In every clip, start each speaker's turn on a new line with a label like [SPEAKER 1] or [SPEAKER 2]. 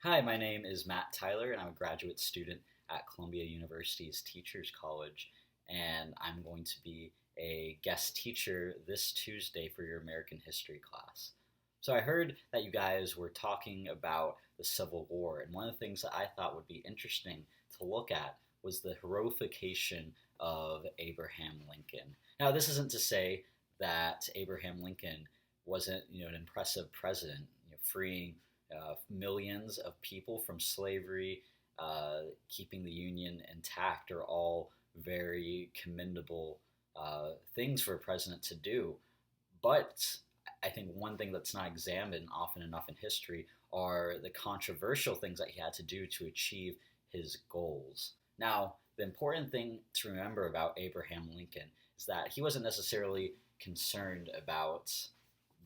[SPEAKER 1] Hi, my name is Matt Tyler, and I'm a graduate student at Columbia University's Teachers College, and I'm going to be a guest teacher this Tuesday for your American History class. So I heard that you guys were talking about the Civil War, and one of the things that I thought would be interesting to look at was the heroification of Abraham Lincoln. Now, this isn't to say that Abraham Lincoln wasn't, an impressive president, freeing millions of people from slavery, keeping the Union intact are all very commendable things for a president to do. But I think one thing that's not examined often enough in history are the controversial things that he had to do to achieve his goals. Now, the important thing to remember about Abraham Lincoln is that he wasn't necessarily concerned about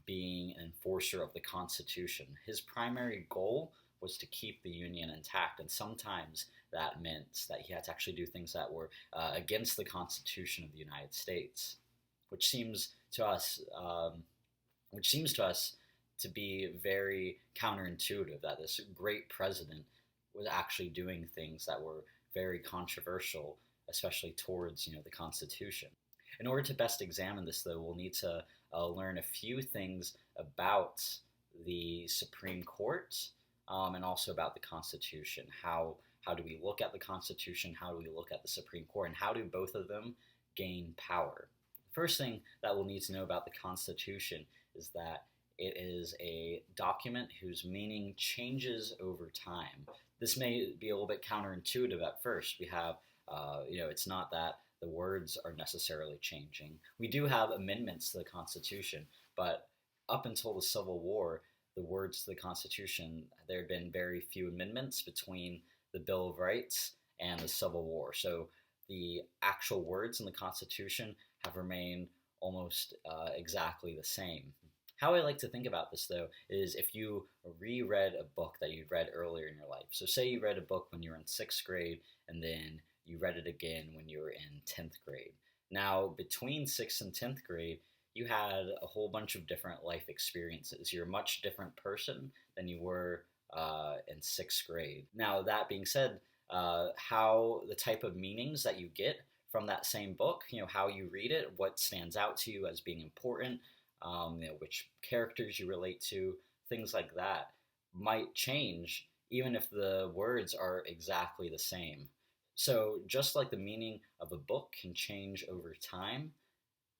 [SPEAKER 1] being an enforcer of the Constitution. His primary goal was to keep the Union intact, and sometimes that meant that he had to actually do things that were against the Constitution of the United States, which seems to us, to be very counterintuitive. That this great president was actually doing things that were very controversial, especially towards the Constitution. In order to best examine this, though, we'll need to learn a few things about the Supreme Court and also about the Constitution. How do we look at the Constitution? How do we look at the Supreme Court? And how do both of them gain power? The first thing that we'll need to know about the Constitution is that it is a document whose meaning changes over time. This may be a little bit counterintuitive at first. We have, it's not that the words are necessarily changing. We do have amendments to the Constitution, but up until the Civil War, the words to the Constitution, there have been very few amendments between the Bill of Rights and the Civil War. So the actual words in the Constitution have remained almost exactly the same. How I like to think about this, though, is if you reread a book that you'd read earlier in your life. So say you read a book when you were in 6th grade, and then you read it again when you were in 10th grade. Now, between 6th and 10th grade, you had a whole bunch of different life experiences. You're a much different person than you were in 6th grade. Now, that being said, how the type of meanings that you get from that same book, how you read it, what stands out to you as being important, which characters you relate to, things like that, might change even if the words are exactly the same. So just like the meaning of a book can change over time,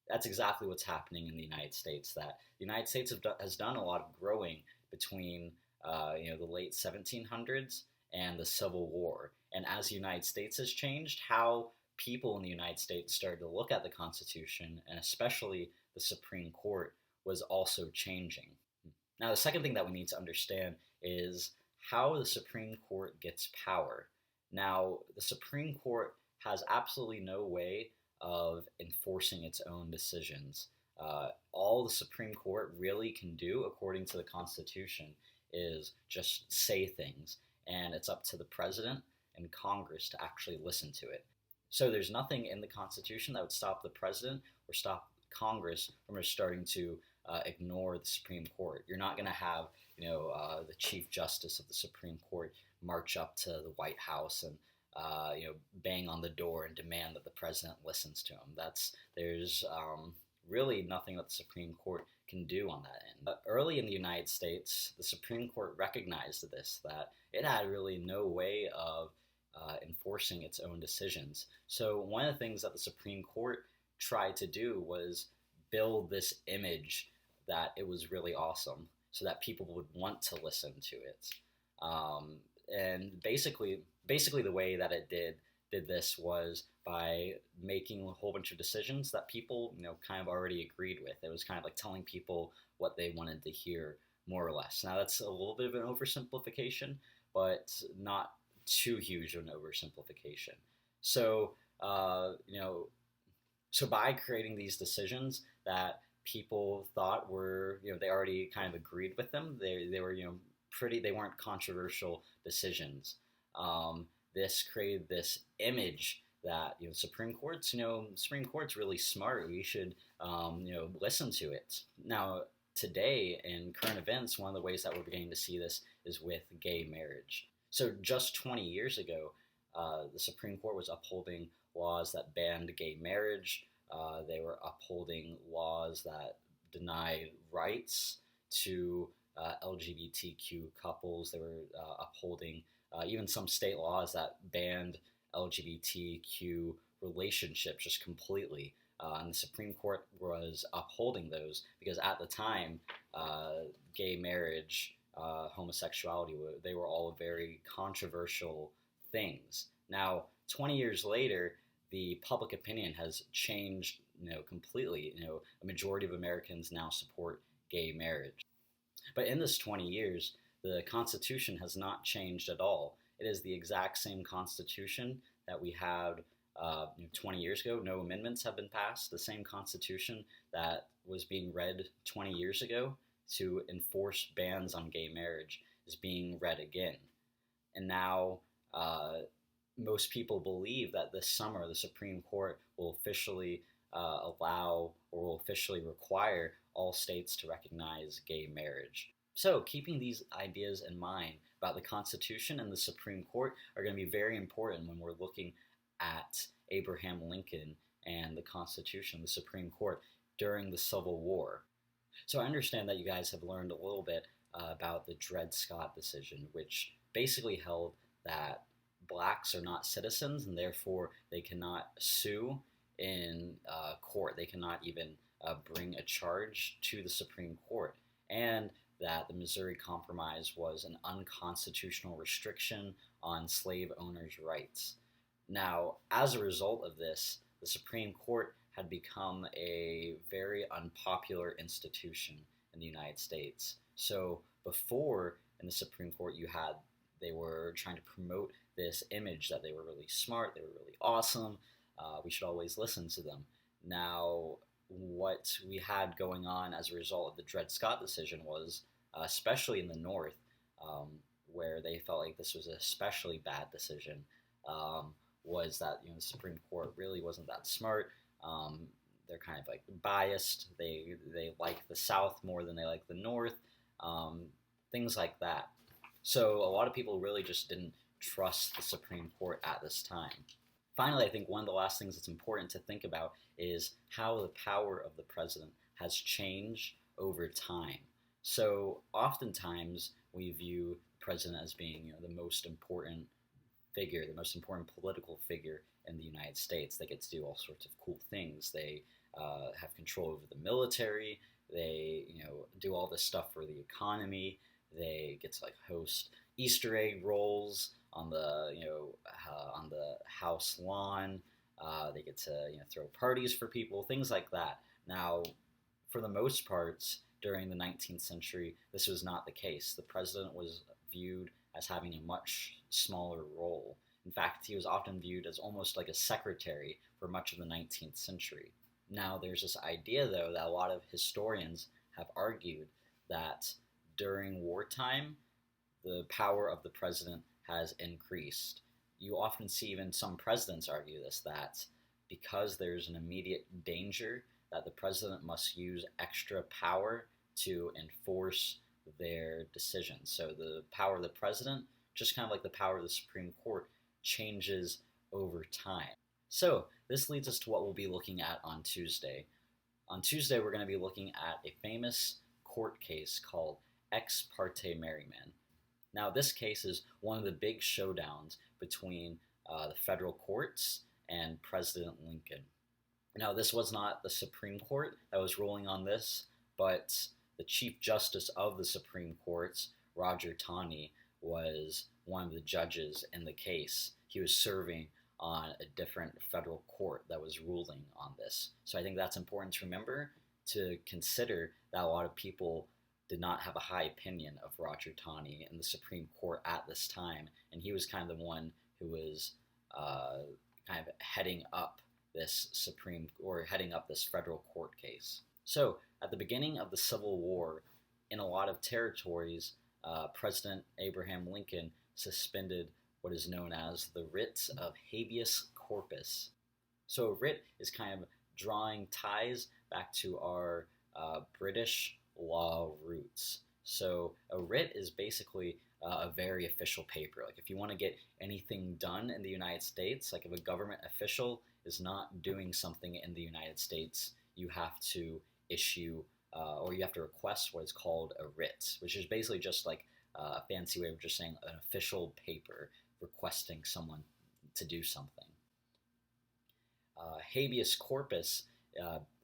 [SPEAKER 1] that's exactly what's happening in the United States. That the United States has done a lot of growing between the late 1700s and the Civil War. And as the United States has changed, how people in the United States started to look at the Constitution, and especially the Supreme Court, was also changing. Now, the second thing that we need to understand is how the Supreme Court gets power. Now, the Supreme Court has absolutely no way of enforcing its own decisions. All the Supreme Court really can do, according to the Constitution, is just say things, and it's up to the President and Congress to actually listen to it. So there's nothing in the Constitution that would stop the President or stop Congress from just starting to ignore the Supreme Court. You're not going to have, the Chief Justice of the Supreme Court march up to the White House and bang on the door and demand that the president listens to him. There's really nothing that the Supreme Court can do on that end. But early in the United States, the Supreme Court recognized this, that it had really no way of enforcing its own decisions. So one of the things that the Supreme Court tried to do was build this image that it was really awesome, so that people would want to listen to it. And basically the way that it did this was by making a whole bunch of decisions that people kind of already agreed with. It was kind of like telling people what they wanted to hear, more or less. Now, that's a little bit of an oversimplification, but not too huge of an oversimplification. So so by creating these decisions that people thought were, they already kind of agreed with them, they were they weren't controversial decisions. This created this image that Supreme Court's really smart. We should listen to it. Now, today in current events, one of the ways that we're beginning to see this is with gay marriage. So just 20 years ago, the Supreme Court was upholding laws that banned gay marriage. They were upholding laws that denied rights to LGBTQ couples. They were upholding even some state laws that banned LGBTQ relationships just completely. And the Supreme Court was upholding those because at the time, gay marriage, homosexuality, they were all very controversial things. Now, 20 years later, the public opinion has changed, completely. A majority of Americans now support gay marriage. But in this 20 years, the Constitution has not changed at all. It is the exact same Constitution that we had 20 years ago. No amendments have been passed. The same Constitution that was being read 20 years ago to enforce bans on gay marriage is being read again. And now most people believe that this summer the Supreme Court will officially allow or will officially require all states to recognize gay marriage. So, keeping these ideas in mind about the Constitution and the Supreme Court are going to be very important when we're looking at Abraham Lincoln and the Constitution, the Supreme Court during the Civil War. So, I understand that you guys have learned a little bit about the Dred Scott decision, which basically held that blacks are not citizens and therefore they cannot sue in court. They cannot even bring a charge to the Supreme Court, and that the Missouri Compromise was an unconstitutional restriction on slave owners' rights. Now, as a result of this, the Supreme Court had become a very unpopular institution in the United States. So before in the Supreme Court, they were trying to promote this image that they were really smart, they were really awesome, we should always listen to them. Now, what we had going on as a result of the Dred Scott decision was, especially in the North, where they felt like this was an especially bad decision, was that the Supreme Court really wasn't that smart. They're kind of like biased. They like the South more than they like the North, things like that. So a lot of people really just didn't trust the Supreme Court at this time. Finally, I think one of the last things that's important to think about is how the power of the president has changed over time. So oftentimes we view the president as being the most important figure, the most important political figure in the United States. They get to do all sorts of cool things. They have control over the military. They do all this stuff for the economy. They get to host Easter egg rolls on the on the house lawn. They get to throw parties for people, things like that. Now, for the most parts, during the 19th century, this was not the case. The president was viewed as having a much smaller role. In fact, he was often viewed as almost like a secretary for much of the 19th century. Now, there's this idea, though, that a lot of historians have argued that during wartime, the power of the president has increased. You often see even some presidents argue this, that because there's an immediate danger, that the president must use extra power to enforce their decisions. So the power of the president, just kind of like the power of the Supreme Court, changes over time. So this leads us to what we'll be looking at on Tuesday. On Tuesday, we're going to be looking at a famous court case called Ex Parte Merryman. Now, this case is one of the big showdowns between the federal courts and President Lincoln. Now, this was not the Supreme Court that was ruling on this, but the Chief Justice of the Supreme Court, Roger Taney, was one of the judges in the case. He was serving on a different federal court that was ruling on this. So I think that's important to remember, to consider that a lot of people did not have a high opinion of Roger Taney in the Supreme Court at this time, and he was kind of the one who was kind of heading up this federal court case. So at the beginning of the Civil War, in a lot of territories, President Abraham Lincoln suspended what is known as the writ of habeas corpus. So a writ is kind of drawing ties back to our British law roots. So a writ is basically a very official paper. Like if you want to get anything done in the United States, like if a government official is not doing something in the United States, you have to issue or you have to request what is called a writ, which is basically just like a fancy way of just saying an official paper requesting someone to do something. Habeas corpus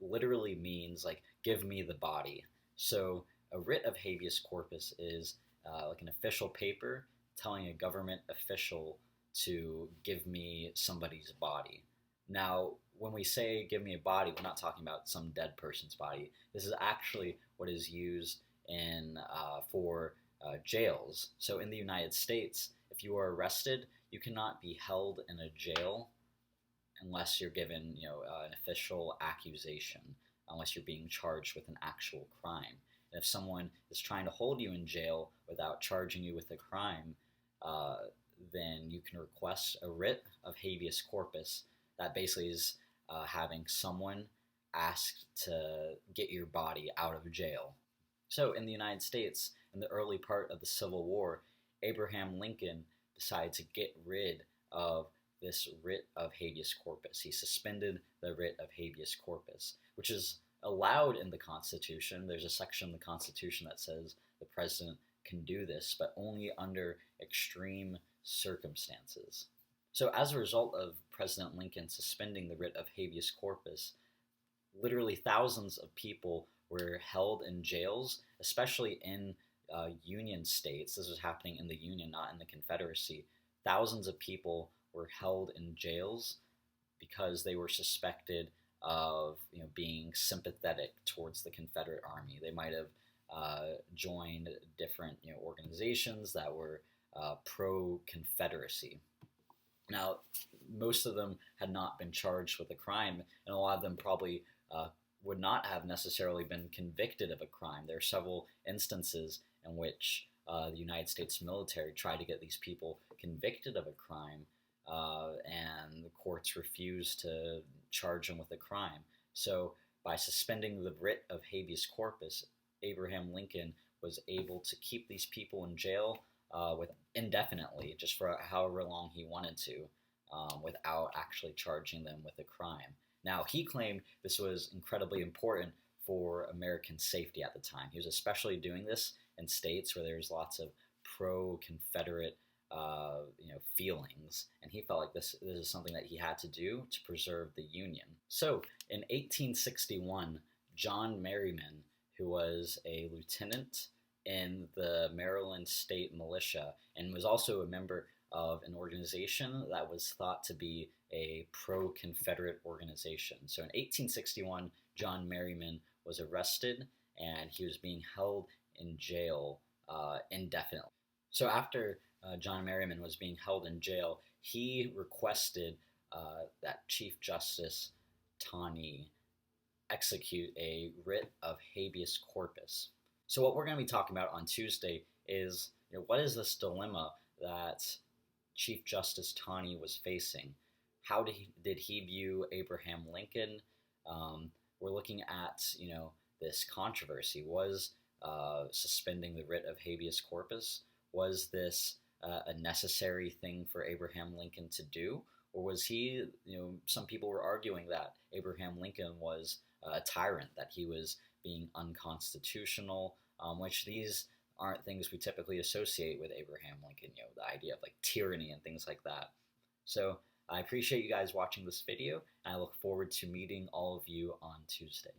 [SPEAKER 1] literally means like give me the body. So a writ of habeas corpus is like an official paper telling a government official to give me somebody's body. Now, when we say give me a body, we're not talking about some dead person's body. This is actually what is used in for jails. So in the United States, if you are arrested, you cannot be held in a jail unless you're given, an official accusation, unless you're being charged with an actual crime. And if someone is trying to hold you in jail without charging you with a crime, then you can request a writ of habeas corpus that basically is having someone ask to get your body out of jail. So in the United States, in the early part of the Civil War, Abraham Lincoln decided to get rid of this writ of habeas corpus. He suspended the writ of habeas corpus, which is allowed in the Constitution. There's a section in the Constitution that says the president can do this, but only under extreme circumstances. So as a result of President Lincoln suspending the writ of habeas corpus, literally thousands of people were held in jails, especially in Union states. This was happening in the Union, not in the Confederacy. Thousands of people were held in jails because they were suspected of being sympathetic towards the Confederate Army. They might have joined different organizations that were pro-Confederacy. Now, most of them had not been charged with a crime, and a lot of them probably would not have necessarily been convicted of a crime. There are several instances in which the United States military tried to get these people convicted of a crime, and the courts refused to charge them with a crime. So by suspending the writ of habeas corpus, Abraham Lincoln was able to keep these people in jail with indefinitely, just for however long he wanted to, without actually charging them with a crime. Now, he claimed this was incredibly important for American safety at the time. He was especially doing this in states where there's lots of pro-Confederate feelings, and he felt like this is something that he had to do to preserve the Union. So, in 1861, John Merryman, who was a lieutenant in the Maryland State Militia and was also a member of an organization that was thought to be a pro-Confederate organization. So in 1861, John Merryman was arrested and he was being held in jail indefinitely. So after John Merryman was being held in jail, he requested that Chief Justice Taney execute a writ of habeas corpus. So what we're going to be talking about on Tuesday is what is this dilemma that Chief Justice Taney was facing? How did he view Abraham Lincoln? We're looking at this controversy. Was suspending the writ of habeas corpus, was this a necessary thing for Abraham Lincoln to do, or was he? Some people were arguing that Abraham Lincoln was a tyrant, that he was being unconstitutional, which these aren't things we typically associate with Abraham Lincoln, the idea of like tyranny and things like that. So I appreciate you guys watching this video, and I look forward to meeting all of you on Tuesday.